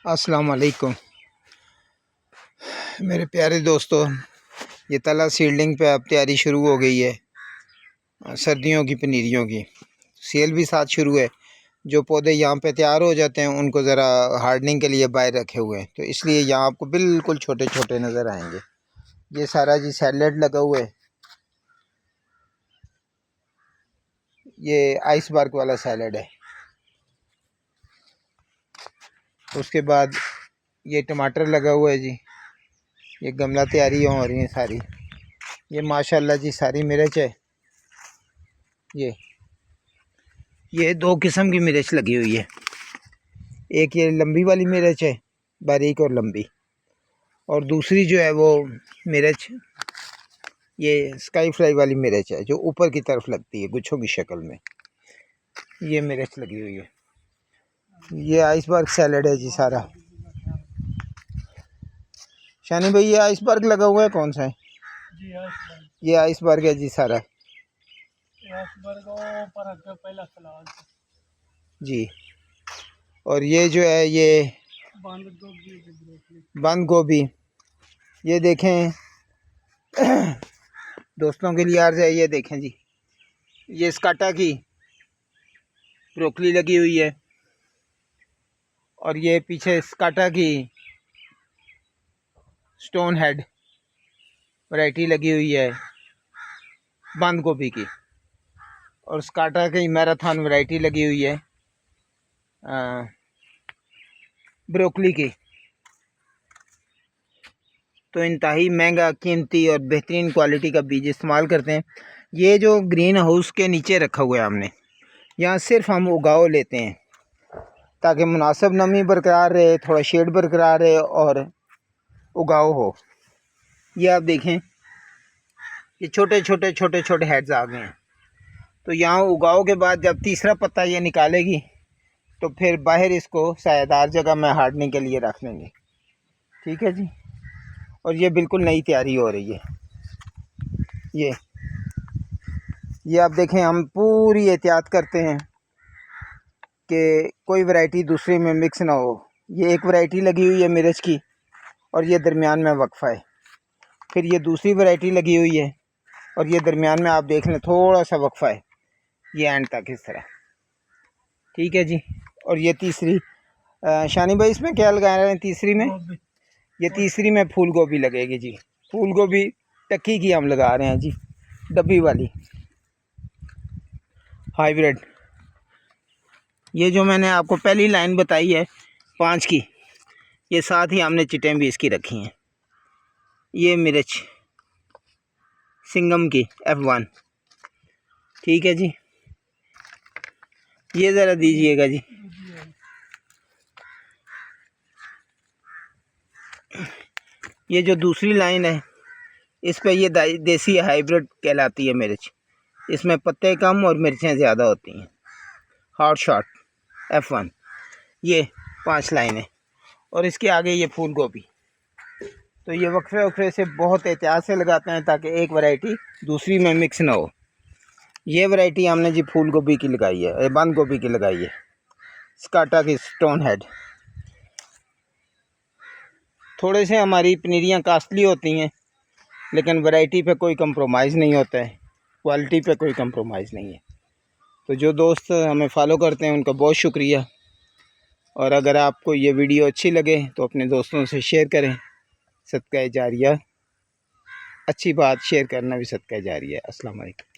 अस्सलाम वालेकुम मेरे प्यारे दोस्तों। ये तला सीडलिंग पे अब तैयारी शुरू हो गई है सर्दियों की पनीरियों की। सेल भी साथ शुरू है। जो पौधे यहाँ पे तैयार हो जाते हैं उनको ज़रा हार्डनिंग के लिए बाहर रखे हुए हैं, तो इसलिए यहाँ आपको बिल्कुल छोटे छोटे नज़र आएंगे। ये सारा जी सैलेड लगा हुआ है। ये आइसबर्ग वाला सैलेड है। उसके बाद ये टमाटर लगा हुआ है जी। ये गमला तैयारी हो रही है सारी। ये माशाल्लाह जी सारी मिर्च है। ये दो किस्म की मिर्च लगी हुई है। एक ये लंबी वाली मिर्च है, बारीक और लंबी, और दूसरी जो है वो मिर्च ये स्काई फ्लाई वाली मिर्च है जो ऊपर की तरफ लगती है गुच्छों की शक्ल में। ये मिर्च लगी हुई है। ये आइसबर्ग सैलेड है जी सारा। शानी भाई ये आइसबर्ग लगा हुआ है कौन सा है? ये आइसबर्ग है जी सारा जी। और ये जो है ये बंद गोभी। ये देखें दोस्तों के लिए अर्ज है, ये देखें जी, ये स्काटा की ब्रोकली लगी हुई है, और ये पीछे स्काटा की स्टोन हेड वैरायटी लगी हुई है बंद गोभी की, और स्काटा की मैराथन वैरायटी लगी हुई है ब्रोकली की। तो इंतहाई महंगा, कीमती और बेहतरीन क्वालिटी का बीज इस्तेमाल करते हैं। ये जो ग्रीन हाउस के नीचे रखा हुआ है हमने, यहाँ सिर्फ हम उगाव लेते हैं ताकि मुनासिब नमी बरकरार रहे, थोड़ा शेड बरकरार रहे और उगाव हो। ये आप देखें, ये छोटे छोटे छोटे छोटे हेड्स आ गए हैं। तो यहाँ उगाव के बाद जब तीसरा पत्ता ये निकालेगी तो फिर बाहर इसको सायादार जगह में हार्डनिंग के लिए रख लेंगे। ठीक है जी। और ये बिल्कुल नई तैयारी हो रही है। ये आप देखें, हम पूरी एहतियात करते हैं कि कोई वैरायटी दूसरे में मिक्स ना हो। ये एक वैरायटी लगी हुई है मिर्च की और ये दरमियान में वक्फा है। फिर ये दूसरी वैरायटी लगी हुई है और ये दरमियान में आप देख लें थोड़ा सा वक्फा है, ये एंड तक इस तरह। ठीक है जी। और ये तीसरी, शानी भाई इसमें क्या लगा रहे हैं तीसरी में? ये तीसरी में फूल गोभी लगेगी जी। फूल गोभी टक्की की हम लगा रहे हैं जी, डब्बी वाली हाइब्रिड। ये जो मैंने आपको पहली लाइन बताई है 5 की, ये साथ ही हमने चिटें भी इसकी रखी हैं। ये मिर्च सिंगम की F1। ठीक है जी। ये ज़रा दीजिएगा जी। ये जो दूसरी लाइन है इस पे ये देसी हाइब्रिड कहलाती है मिर्च। इसमें पत्ते कम और मिर्चें ज़्यादा होती हैं। Hot shot F1। ये 5 लाइनें और इसके आगे ये फूल गोभी। तो ये वक्फे वक्फे से बहुत एहतियात से लगाते हैं ताकि एक वैरायटी दूसरी में मिक्स ना हो। ये वैरायटी हमने जी फूल गोभी की लगाई है, बंद गोभी की लगाई है, स्काटा की स्टोन हेड। थोड़े से हमारी पनीरियाँ कास्टली होती हैं लेकिन वैरायटी पे कोई कंप्रोमाइज़ नहीं होता है, क्वालिटी पे कोई कंप्रोमाइज़ नहीं है। तो जो दोस्त हमें फॉलो करते हैं उनका बहुत शुक्रिया। और अगर आपको ये वीडियो अच्छी लगे तो अपने दोस्तों से शेयर करें। सदका जारिया, अच्छी बात शेयर करना भी सदका जारिया है। अस्सलाम वालेकुम।